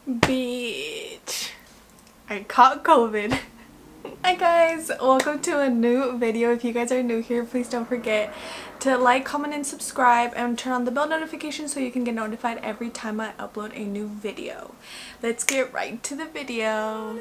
Bitch, I caught COVID. Hi guys, welcome to a new video. If you guys are new here, please don't forget to like, comment, and subscribe, and turn on the bell notification so you can get notified every time I upload a new video. Let's get right to the video.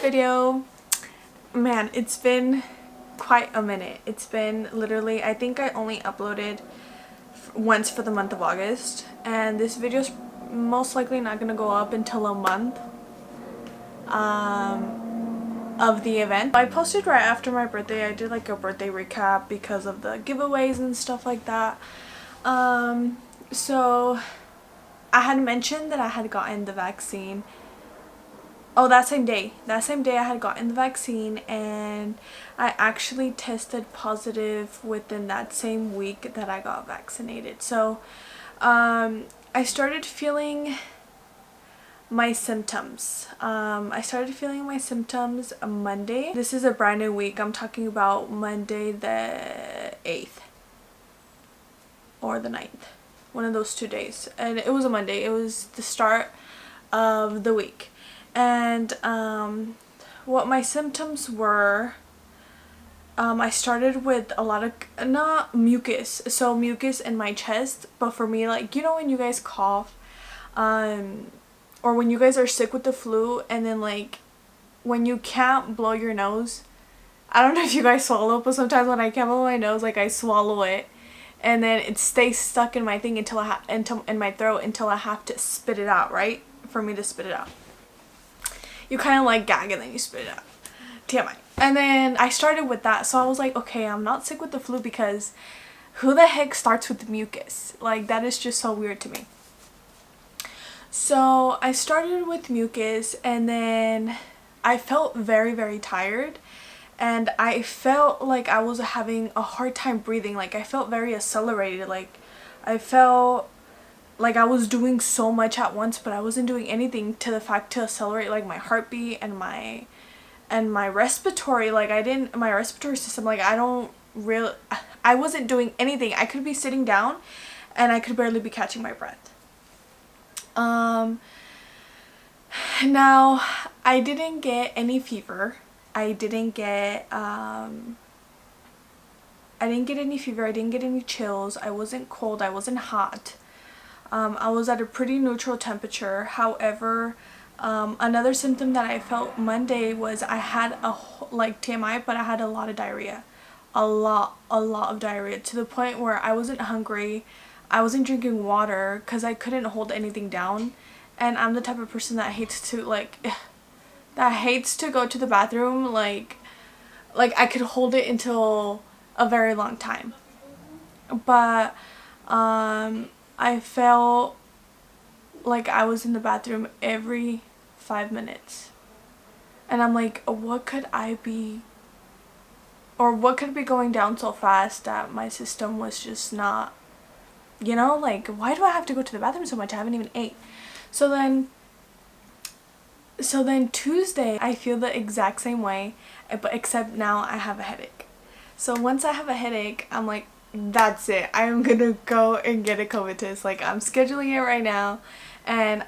Video, man, it's been quite a minute. It's been literally, I think I only uploaded once for the month of August, and this video's most likely not gonna go up until a month of the event. I posted right after my birthday. I did like a birthday recap because of the giveaways and stuff like that. So I had mentioned that I had gotten the vaccine. Oh, that same day I had gotten the vaccine, and I actually tested positive within that same week that I got vaccinated. So I started feeling my symptoms. I started feeling my symptoms on Monday. This is a brand new week. I'm talking about Monday the 8th or the 9th. One of those 2 days. And it was a Monday. It was the start of the week. And what my symptoms were, I started with a lot of, not mucus, so mucus in my chest, but for me, like, you know when you guys cough, or when you guys are sick with the flu, and then like, when you can't blow your nose, I don't know if you guys swallow, but sometimes when I can't blow my nose, like I swallow it, and then it stays stuck in my thing until in my throat until I have to spit it out, right? For me to spit it out. You kind of like gag and then you spit it out. TMI. And then I started with that, so I was like, okay, I'm not sick with the flu, because who the heck starts with mucus? Like, that is just so weird to me. So I started with mucus, and then I felt very, very tired, and I felt like I was having a hard time breathing. Like, I felt very accelerated. Like, I felt like I was doing so much at once, but I wasn't doing anything to the fact to accelerate like my heartbeat and my respiratory, like my respiratory system, like I wasn't doing anything. I could be sitting down and I could barely be catching my breath. Now, I didn't get any fever. I didn't get I didn't get any fever, I didn't get any chills, I wasn't cold, I wasn't hot. I was at a pretty neutral temperature. However, another symptom that I felt Monday was I had like TMI, but I had a lot of diarrhea. A lot of diarrhea, to the point where I wasn't hungry. I wasn't drinking water because I couldn't hold anything down. And I'm the type of person that hates to go to the bathroom. Like I could hold it until a very long time. But I felt like I was in the bathroom every 5 minutes. And I'm like, what could be going down so fast that my system was just not, like, why do I have to go to the bathroom so much? I haven't even ate. So then Tuesday, I feel the exact same way, but except now I have a headache. So once I have a headache, I'm like, that's it. I'm gonna go and get a COVID test. Like, I'm scheduling it right now. And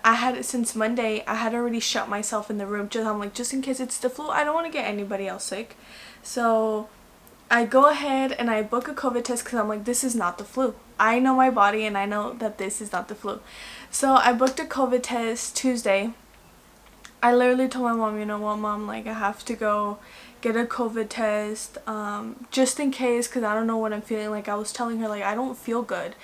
since Monday, I had already shut myself in the room. I'm like, just in case it's the flu, I don't want to get anybody else sick. So I go ahead and I book a COVID test because I'm like, this is not the flu. I know my body and I know that this is not the flu. So I booked a COVID test Tuesday. I literally told my mom, you know what, Mom, like, I have to go get a COVID test just in case, because I don't know what I'm feeling. Like, I was telling her, like, I don't feel good.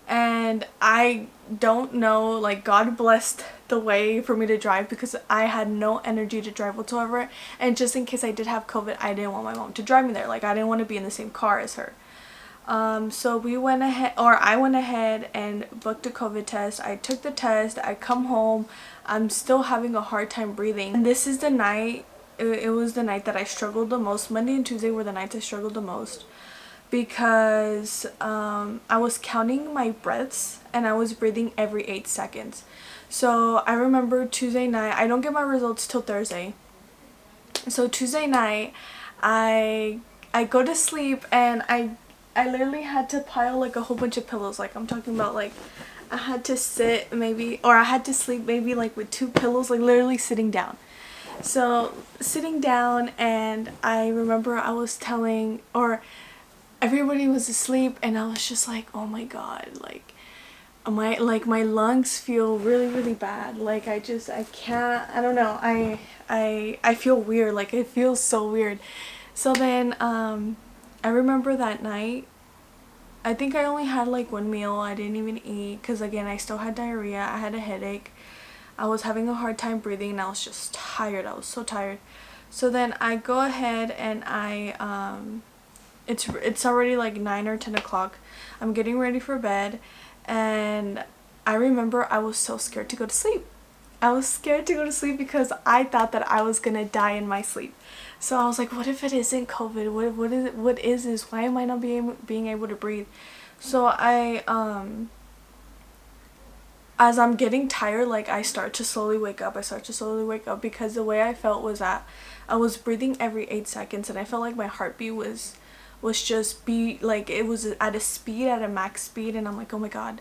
And I don't know, like, God blessed the way for me to drive because I had no energy to drive whatsoever. And just in case I did have COVID, I didn't want my mom to drive me there. Like, I didn't want to be in the same car as her. So I went ahead and booked a COVID test. I took the test. I come home. I'm still having a hard time breathing. And this is the night, it was the night that I struggled the most. Monday and Tuesday were the nights I struggled the most. Because I was counting my breaths and I was breathing every 8 seconds. So I remember Tuesday night, I don't get my results till Thursday. So Tuesday night, I go to sleep and I literally had to pile like a whole bunch of pillows. Like, I'm talking about, like, I had to sleep maybe like with 2 pillows, like literally sitting down. So sitting down, and I remember I was everybody was asleep and I was just like, oh my God, like my lungs feel really, really bad. Like, I can't, I don't know, I feel weird. Like, it feels so weird. So then I remember that night, I think I only had like 1 meal. I didn't even eat because, again, I still had diarrhea. I had a headache. I was having a hard time breathing and I was just tired. I was so tired. So then I go ahead and it's already like 9 or 10 o'clock. I'm getting ready for bed, and I remember I was so scared to go to sleep. I was scared to go to sleep because I thought that I was gonna die in my sleep. So I was like, what if it isn't COVID? What is this? Why am I not being able to breathe? So as I'm getting tired, like, I start to slowly wake up because the way I felt was that I was breathing every 8 seconds, and I felt like my heartbeat was just it was at a max speed, and I'm like, oh my God.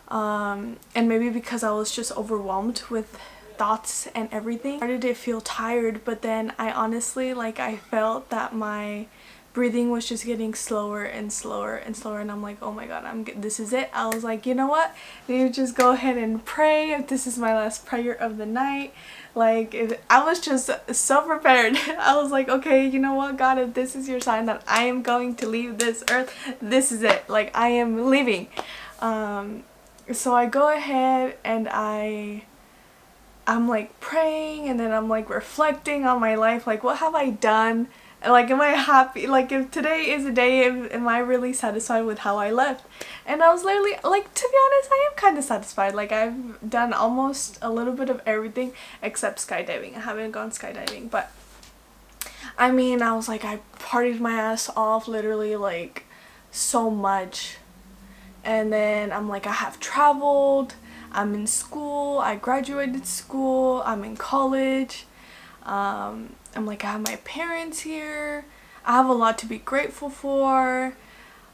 And maybe because I was just overwhelmed with thoughts and everything, started to feel tired. But then I honestly, like, I felt that my breathing was just getting slower and slower and slower, and I'm like, oh my God, this is it. I was like, you know what, I need to just go ahead and pray. If this is my last prayer of the night, like, I was just so prepared. I was like, okay, you know what, God, if this is your sign that I am going to leave this earth, this is it. Like, I am leaving. So I go ahead and I'm like praying, and then I'm like reflecting on my life. Like, what have I done? Like, am I happy? Like, if today is a day, am I really satisfied with how I left? And I was literally, like, to be honest, I am kind of satisfied. Like, I've done almost a little bit of everything except skydiving. I haven't gone skydiving, but I mean, I was like, I partied my ass off, literally, like, so much. And then I'm like, I have traveled, I'm in school, I graduated school, I'm in college. I'm like, I have my parents here. I have a lot to be grateful for.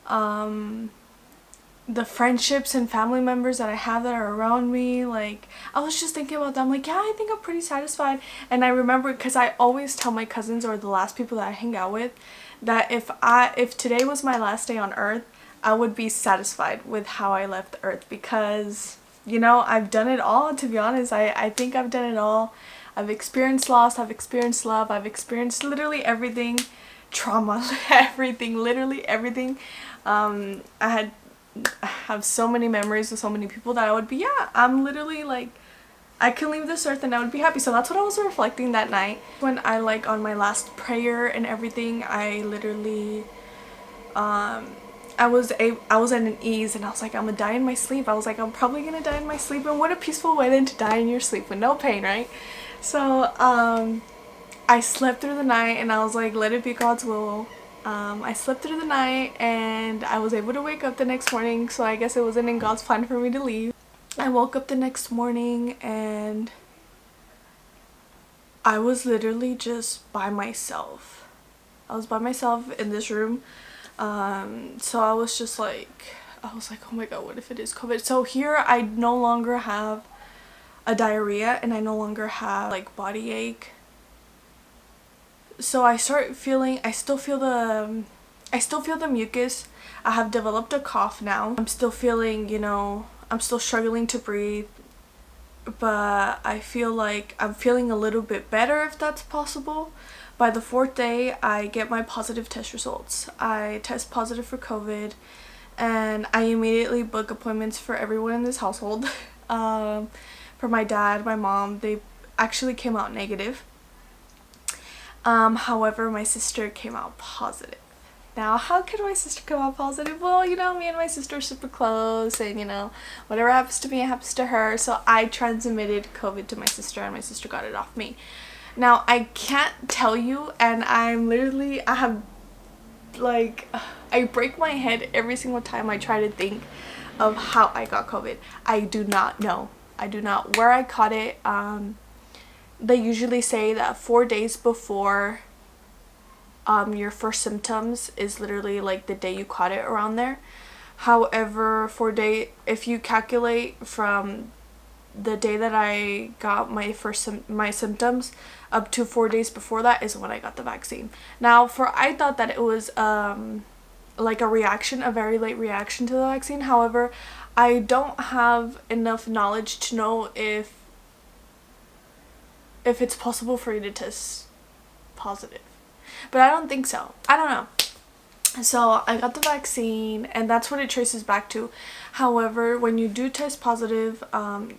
The friendships and family members that I have that are around me. Like, I was just thinking about that. I'm like, yeah, I think I'm pretty satisfied. And I remember, because I always tell my cousins, or the last people that I hang out with, that if today was my last day on earth, I would be satisfied with how I left the earth, because you know, I've done it all. To be honest, I think I've done it all. I've experienced loss, I've experienced love, I've experienced literally everything, trauma, everything, literally everything. I have so many memories with so many people that I would be, yeah, I'm literally like, I can leave this earth and I would be happy. So that's what I was reflecting that night. When I like on my last prayer and everything, I literally, I was at an ease, and I was like, I'm gonna die in my sleep. I was like, I'm probably gonna die in my sleep, and what a peaceful way than to die in your sleep with no pain, right? So I slept through the night, and I was like, let it be God's will. I slept through the night, and I was able to wake up the next morning, so I guess it wasn't in God's plan for me to leave. I woke up the next morning, and I was literally just by myself. I was by myself in this room. So I was just like, I was like, oh my god, what if it is COVID? So here I no longer have a diarrhea, and I no longer have like body ache. So I start feeling, I still feel the mucus. I have developed a cough now. I'm still feeling, you know, I'm still struggling to breathe, but I feel like I'm feeling a little bit better, if that's possible. By the 4th day, I get my positive test results. I test positive for COVID, and I immediately book appointments for everyone in this household. For my dad, my mom, they actually came out negative. However, my sister came out positive. Now, how could my sister come out positive? Well, you know, me and my sister are super close, and you know, whatever happens to me, it happens to her. So I transmitted COVID to my sister, and my sister got it off me. Now, I can't tell you, and I'm literally, I have, like, I break my head every single time I try to think of how I got COVID. I do not know. I do not where I caught it. They usually say that 4 days before your first symptoms is literally like the day you caught it, around there. However, if you calculate from the day that I got my symptoms up to 4 days before that is when I got the vaccine. Now, I thought that it was like a very late reaction to the vaccine. However, I don't have enough knowledge to know if it's possible for you to test positive. But I don't think so. I don't know. So I got the vaccine, and that's what it traces back to. However, when you do test positive,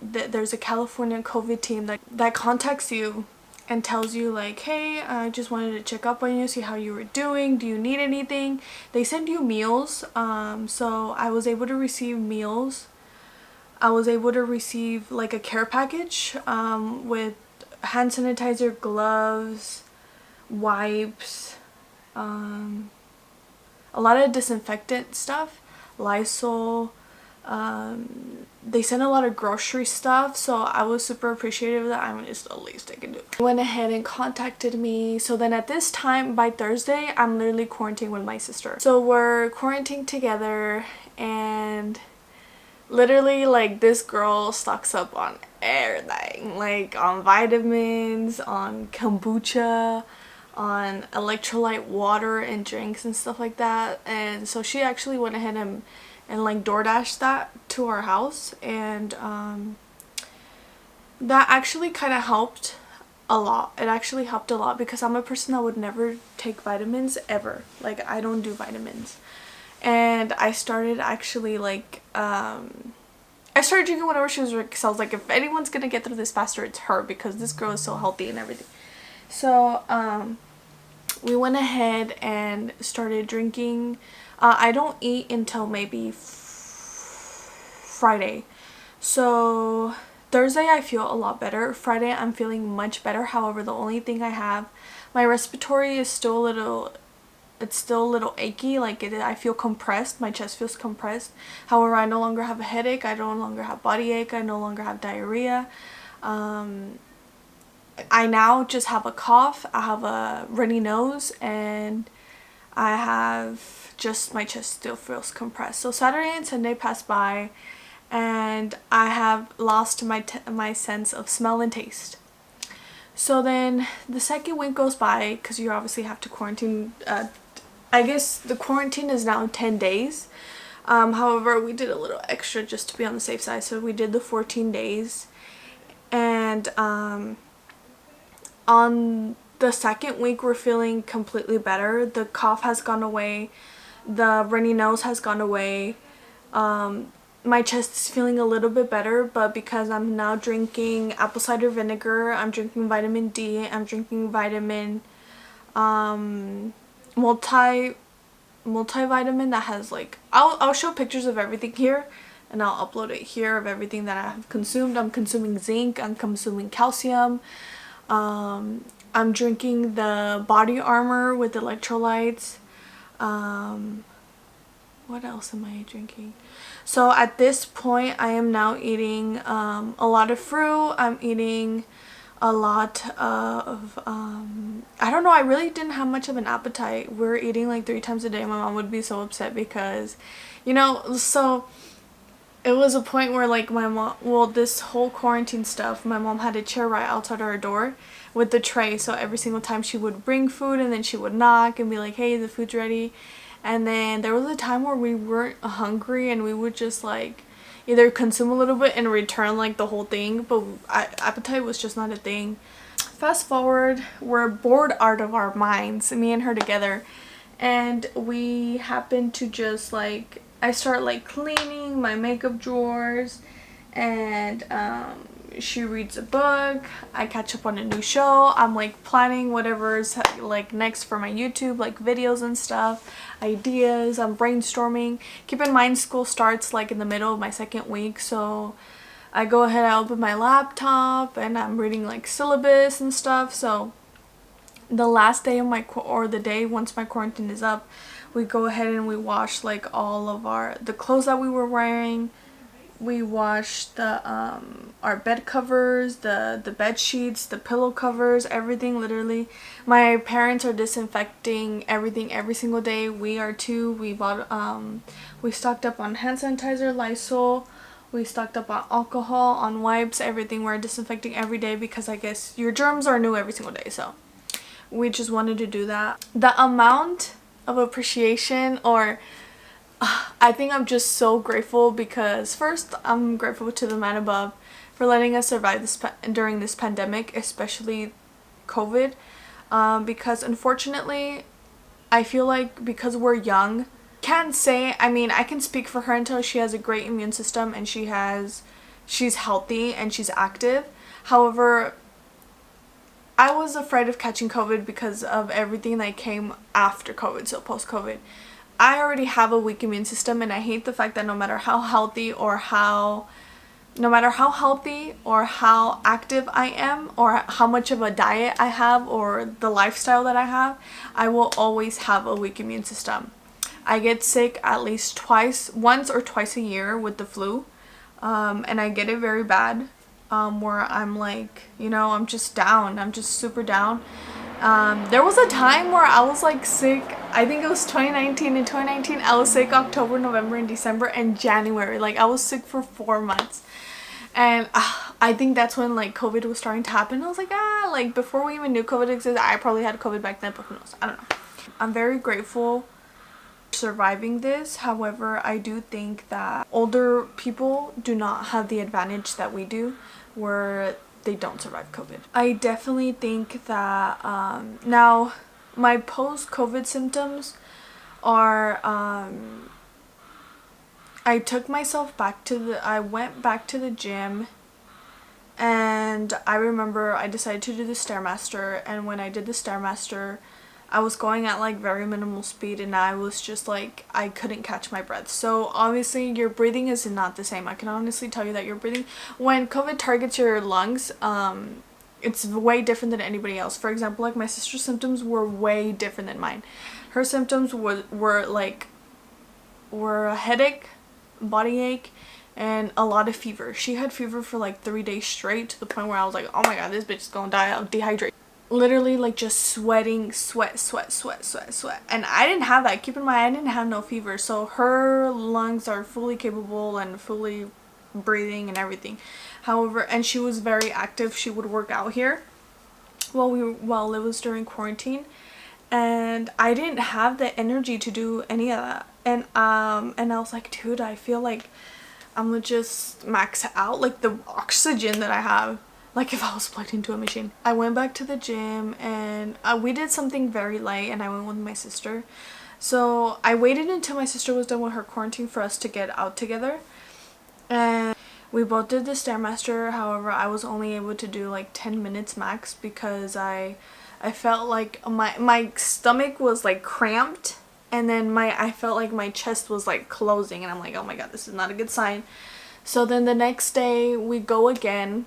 there's a California COVID team that contacts you and tells you like, hey, I just wanted to check up on you, see how you were doing. Do you need anything? They send you meals. So I was able to receive meals. I was able to receive like a care package with hand sanitizer, gloves, wipes, a lot of disinfectant stuff, Lysol. They sent a lot of grocery stuff, so I was super appreciative of that. I mean, it's the least I can do. They went ahead and contacted me. So then at this time, by Thursday, I'm literally quarantining with my sister. So we're quarantining together, and literally, like, this girl stocks up on everything, like on vitamins, on kombucha, on electrolyte water and drinks and stuff like that. And so she actually went ahead and like DoorDashed that to our house, and that actually kind of helped a lot. It actually helped a lot, because I'm a person that would never take vitamins ever. Like, I don't do vitamins. And I started actually like I started drinking whenever she was drinking, because I was like, if anyone's gonna get through this faster, it's her, because this girl is so healthy and everything. So we went ahead and started drinking. I don't eat until maybe Friday. So Thursday I feel a lot better. Friday I'm feeling much better. However, the only thing I have, my respiratory is still a little, it's still a little achy. Like, I feel compressed. My chest feels compressed. However, I no longer have a headache. I no longer have body ache. I no longer have diarrhea. I now just have a cough. I have a runny nose, and I have just, my chest still feels compressed. So Saturday and Sunday passed by, and I have lost my sense of smell and taste. So then the second week goes by, because you obviously have to quarantine I guess the quarantine is now 10 days. However, we did a little extra just to be on the safe side. So we did the 14 days. And on the second week, we're feeling completely better. The cough has gone away. The runny nose has gone away. My chest is feeling a little bit better, but because I'm now drinking apple cider vinegar, I'm drinking vitamin D, I'm drinking vitamin multivitamin that has like, I'll show pictures of everything here and I'll upload it here of everything that I have consumed. I'm consuming zinc, I'm consuming calcium, I'm drinking the body armor with electrolytes. What else am I drinking? So at this point I am now eating a lot of fruit. I'm eating a lot of I don't know, I really didn't have much of an appetite. We're eating like 3 times a day. My mom would be so upset because, you know, so it was a point where like my mom, well, this whole quarantine stuff, my mom had a chair right outside our door with the tray, so every single time she would bring food and then she would knock and be like, hey, the food's ready. And then there was a time where we weren't hungry and we would just like either consume a little bit and return like the whole thing, but appetite was just not a thing. Fast forward, we're bored out of our minds, me and her together, and we happen to just like, I start like cleaning my makeup drawers, and she reads a book, I catch up on a new show, I'm like planning whatever's like next for my YouTube, like videos and stuff, ideas, I'm brainstorming. Keep in mind school starts like in the middle of my second week, so I go ahead, I open my laptop and I'm reading like syllabus and stuff. So the last day of my or the day once my quarantine is up, we go ahead and we wash like all of the clothes that we were wearing. We wash the our bed covers, the bed sheets, the pillow covers, everything literally. My parents are disinfecting everything every single day. We are too. We bought we stocked up on hand sanitizer, Lysol. We stocked up on alcohol, on wipes, everything. We're disinfecting every day because I guess your germs are new every single day. So we just wanted to do that. The amount of appreciation, or I think I'm just so grateful because first I'm grateful to the man above for letting us survive this during this pandemic, especially COVID, because unfortunately I feel like because we're young, can't say, I mean, I can speak for her until she has a great immune system and she's healthy and she's active. However, I was afraid of catching COVID because of everything that came after COVID, so post-COVID. I already have a weak immune system, and I hate the fact that no matter how healthy or how active I am, or how much of a diet I have, or the lifestyle that I have, I will always have a weak immune system. I get sick at least once or twice a year with the flu, and I get it very bad, where I'm like, you know, I'm just down. I'm just super down. There was a time where I was like sick, I think it was 2019. In 2019 I was sick October, November, and December, and January. Like I was sick for 4 months, and I think that's when like COVID was starting to happen. I was like, like before we even knew COVID existed, I probably had COVID back then, but who knows, I don't know. I'm very grateful for surviving this. However, I do think that older people do not have the advantage that we do, where they don't survive COVID. I definitely think that now my post-COVID symptoms are I took myself back to I went back to the gym, and I remember I decided to do the Stairmaster, and when I did the Stairmaster I was going at like very minimal speed, and I was just like, I couldn't catch my breath. So obviously your breathing is not the same. I can honestly tell you that your breathing, when COVID targets your lungs, it's way different than anybody else. For example, like my sister's symptoms were way different than mine. Her symptoms were a headache, body ache, and a lot of fever. She had fever for like 3 days straight, to the point where I was like, oh my god, this bitch is gonna die of dehydration. Literally like just sweating, sweat. And I didn't have that. Keep in mind, I didn't have no fever. So her lungs are fully capable and fully breathing and everything. However, and she was very active. She would work out here while it was during quarantine. and I didn't have the energy to do any of that. And I was like, dude, I feel like I'm gonna just max out like the oxygen that I have, like if I was plugged into a machine. I went back to the gym and we did something very light, and I went with my sister. So I waited until my sister was done with her quarantine for us to get out together, and we both did the Stairmaster. However, I was only able to do like 10 minutes max because I felt like my stomach was like cramped, and then I felt like my chest was like closing, and I'm like, oh my god, this is not a good sign. So then the next day we go again,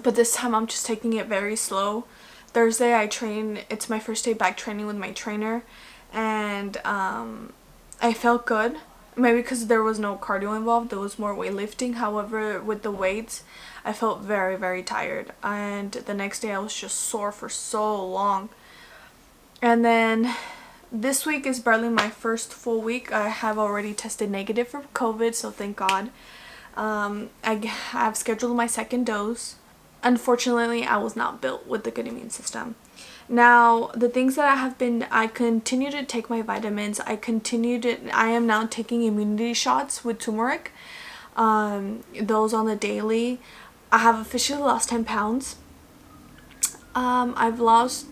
but this time I'm just taking it very slow. Thursday I train. It's my first day back training with my trainer, and I felt good. Maybe because there was no cardio involved, there was more weightlifting. However, with the weights, I felt very, very tired. And the next day I was just sore for so long. And then this week is barely my first full week. I have already tested negative for COVID, so thank God. I have scheduled my second dose. Unfortunately, I was not built with the good immune system. Now, the things that I continue to take my vitamins. I am now taking immunity shots with turmeric. Those on the daily. I have officially lost 10 pounds. I've lost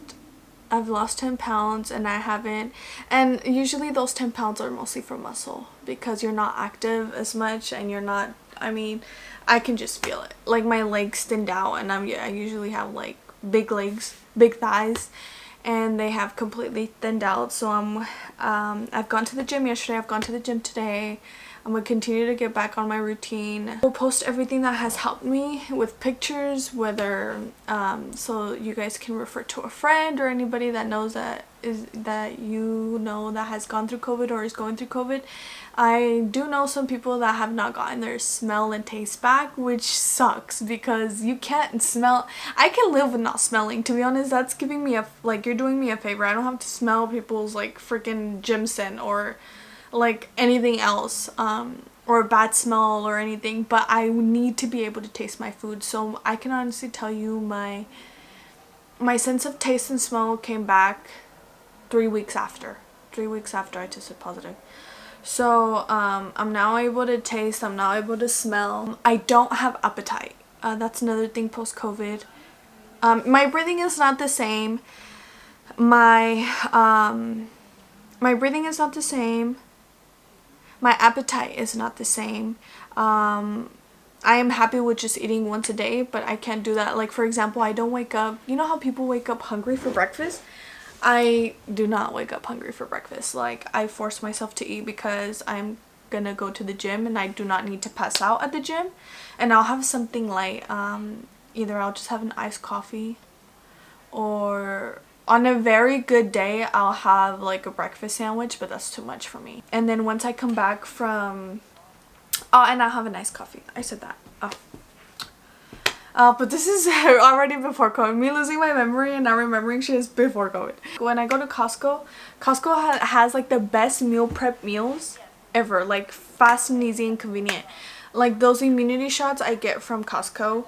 10 pounds, and I haven't, and usually those 10 pounds are mostly for muscle because you're not active as much, and you're not, I mean, I can just feel it. Like my legs thinned out, and I usually have like big legs, big thighs, and they have completely thinned out. So I've gone to the gym yesterday, I've gone to the gym today. I'm gonna continue to get back on my routine. I'll post everything that has helped me with pictures, whether so you guys can refer to a friend or anybody that knows that has gone through COVID or is going through COVID. I do know some people that have not gotten their smell and taste back, which sucks because you can't smell. I can live with not smelling, to be honest. That's giving me you're doing me a favor. I don't have to smell people's like freaking gym scent or like anything else, or a bad smell or anything, but I need to be able to taste my food. So I can honestly tell you my sense of taste and smell came back 3 weeks after I tested positive. So I'm now able to taste, I'm now able to smell. I don't have appetite. That's another thing post-COVID. My breathing is not the same. My breathing is not the same. My appetite is not the same. I am happy with just eating once a day, but I can't do that. Like, for example, I don't wake up, you know how people wake up hungry for breakfast? I do not wake up hungry for breakfast. Like, I force myself to eat because I'm gonna go to the gym and I do not need to pass out at the gym. And I'll have something light. Either I'll just have an iced coffee, or on a very good day, I'll have like a breakfast sandwich, but that's too much for me. And then once I come back from, and I'll have a nice coffee. I said that. But this is already before COVID. Me losing my memory and not remembering shit is before COVID. When I go to Costco, has like the best meal prep meals ever. Like fast and easy and convenient. Like those immunity shots I get from Costco.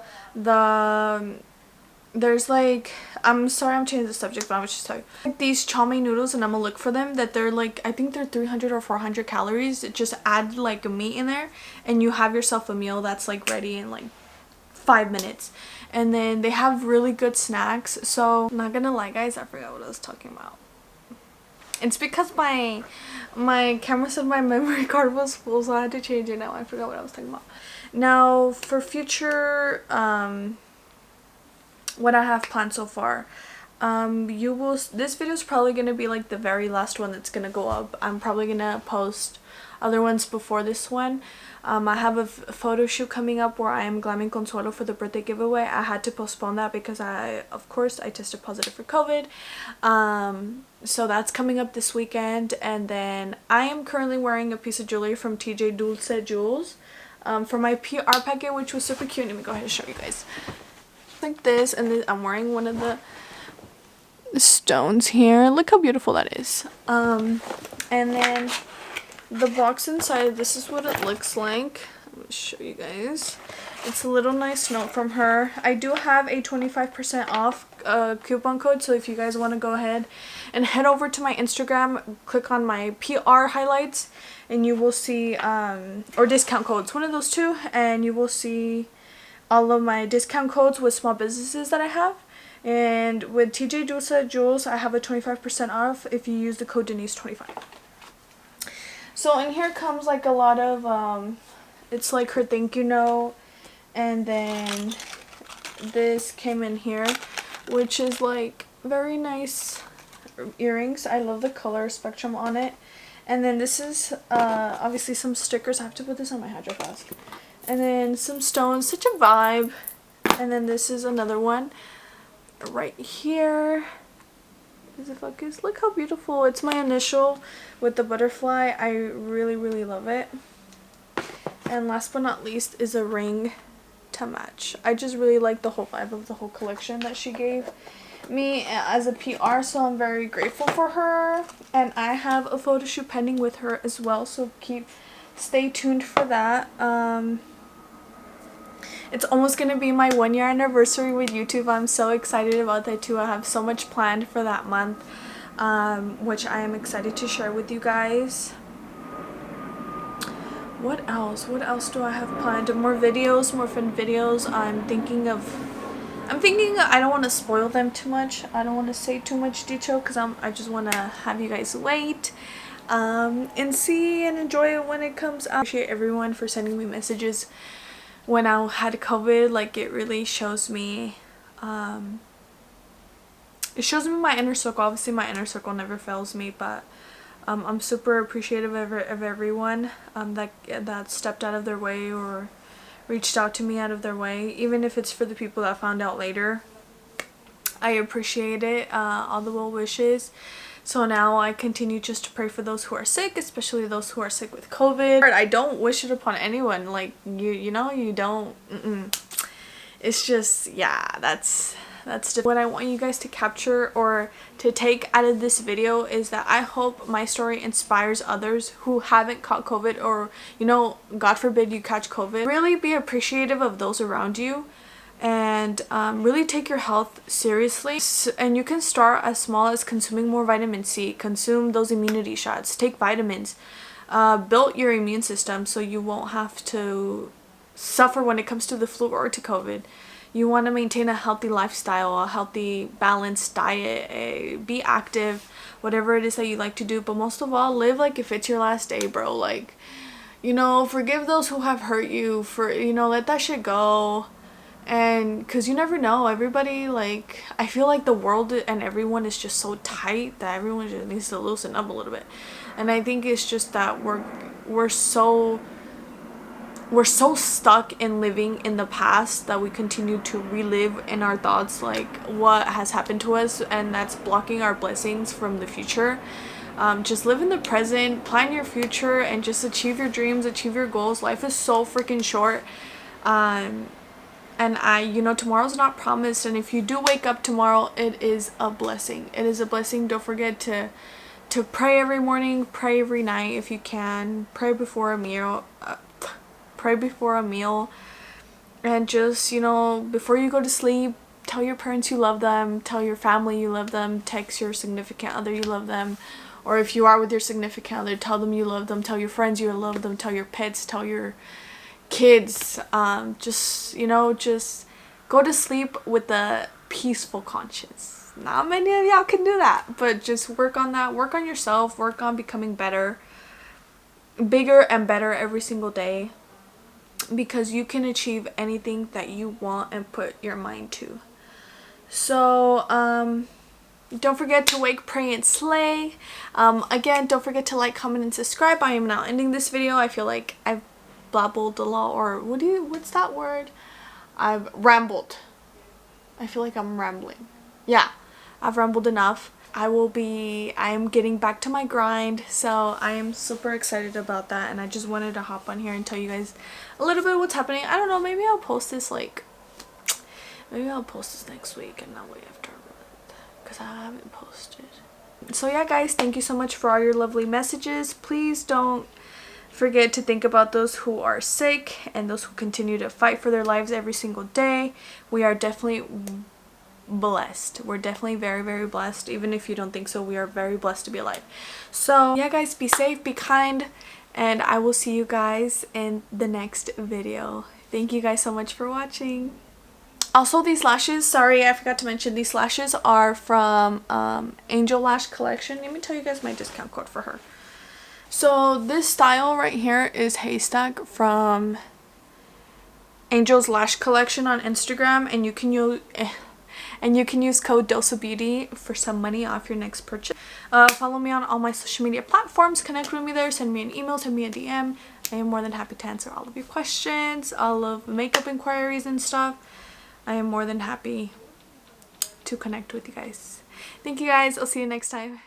There's like, I'm sorry I'm changing the subject, but I'm just telling you. Like these chow mein noodles, and I'm gonna look for them, that they're like, I think they're 300 or 400 calories. Just add like a meat in there and you have yourself a meal that's like ready in like 5 minutes. And then they have really good snacks. So I'm not gonna lie guys, I forgot what I was talking about. It's because my camera said my memory card was full, so I had to change it. Now I forgot what I was talking about. Now for future what I have planned so far, this video is probably gonna be like the very last one that's gonna go up. I'm probably gonna post other ones before this one. I have a photo shoot coming up where I am glamming Consuelo for the birthday giveaway. I had to postpone that because of course I tested positive for COVID. So that's coming up this weekend. And then I am currently wearing a piece of jewelry from TJ Dulce Jewels for my PR packet, which was super cute. Let me go ahead and show you guys. Like this, and then I'm wearing one of the stones here. Look how beautiful that is. And then the box inside, this is what it looks like. Let me show you guys. It's a little nice note from her. I do have a 25% off coupon code, so if you guys want to go ahead and head over to my Instagram, click on my PR highlights, and you will see, or discount codes, one of those two, and you will see all of my discount codes with small businesses that I have. And with TJ Dulce Jewels, I have a 25% off if you use the code Denise25. So in here comes like a lot of, it's like her thank you note. And then this came in here, which is like very nice earrings. I love the color spectrum on it. And then this is obviously some stickers. I have to put this on my Hydro Flask. And then some stones, such a vibe. And then this is another one right here. Does it focus? Look how beautiful. It's my initial with the butterfly. I really, really love it. And last but not least is a ring to match. I just really like the whole vibe of the whole collection that she gave me as a PR, so I'm very grateful for her. And I have a photo shoot pending with her as well, so stay tuned for that. It's almost gonna be my 1-year anniversary with YouTube. I'm so excited about that too. I have so much planned for that month, which I am excited to share with you guys. What else do I have planned? More videos, more fun videos. I'm thinking I don't want to spoil them too much. I don't want to say too much detail because I just want to have you guys wait and see and enjoy it when it comes out. I appreciate everyone for sending me messages when I had COVID. Like, it really shows me my inner circle. Obviously my inner circle never fails me, but I'm super appreciative of everyone that stepped out of their way or reached out to me out of their way, even if it's for the people that found out later. I appreciate it, all the well wishes. So now I continue just to pray for those who are sick, especially those who are sick with COVID. I don't wish it upon anyone. Like, you know, you don't. It's just, yeah, that's different. What I want you guys to capture or to take out of this video is that I hope my story inspires others who haven't caught COVID, or, you know, God forbid you catch COVID. Really be appreciative of those around you, and really take your health seriously. And you can start as small as consuming more vitamin C, consume those immunity shots, take vitamins, build your immune system so you won't have to suffer when it comes to the flu or to COVID. You want to maintain a healthy lifestyle, a healthy, balanced diet, be active, whatever it is that you like to do. But most of all, live like if it's your last day, bro. Like, you know, forgive those who have hurt you, let that shit go. And because you never know, everybody, like, I feel like the world and everyone is just so tight that everyone just needs to loosen up a little bit. And I think it's just that we're so stuck in living in the past that we continue to relive in our thoughts like what has happened to us, and that's blocking our blessings from the future. Just live in the present, plan your future, and just achieve your dreams, achieve your goals. Life is so freaking short. And tomorrow's not promised, and if you do wake up tomorrow, it is a blessing. It is a blessing. Don't forget to pray every morning, pray every night if you can, pray before a meal. And just, before you go to sleep, tell your parents you love them, tell your family you love them, text your significant other you love them, or if you are with your significant other, tell them you love them, tell your friends you love them, tell your pets, tell your kids, just go to sleep with a peaceful conscience. Not many of y'all can do that, but just work on that, work on yourself, work on becoming bigger and better every single day. Because you can achieve anything that you want and put your mind to. So, don't forget to wake, pray, and slay. Again, don't forget to like, comment, and subscribe. I am now ending this video. I feel like I've blabbled a lot, or what's that word? I've rambled. I feel like I'm rambling. Yeah, I've rambled enough. I am getting back to my grind, so I am super excited about that, and I just wanted to hop on here and tell you guys a little bit what's happening. I don't know, maybe I'll post this next week and not wait after a month, because I haven't posted. So yeah guys, thank you so much for all your lovely messages. Please don't forget to think about those who are sick and those who continue to fight for their lives every single day. We are definitely blessed. We're definitely very, very blessed. Even if you don't think so, we are very blessed to be alive. So yeah guys, be safe, be kind, and I will see you guys in the next video. Thank you guys so much for watching. Also, these lashes, sorry I forgot to mention, these lashes are from Angel Lash Collection. Let me tell you guys my discount code for her. So this style right here is Haystack from Angel's Lash Collection on Instagram, and you can use code DoseOfBeauty for some money off your next purchase. Follow me on all my social media platforms, connect with me there, send me an email, send me a DM. I am more than happy to answer all of your questions, all of makeup inquiries and stuff. I am more than happy to connect with you guys. Thank you guys. I'll see you next time.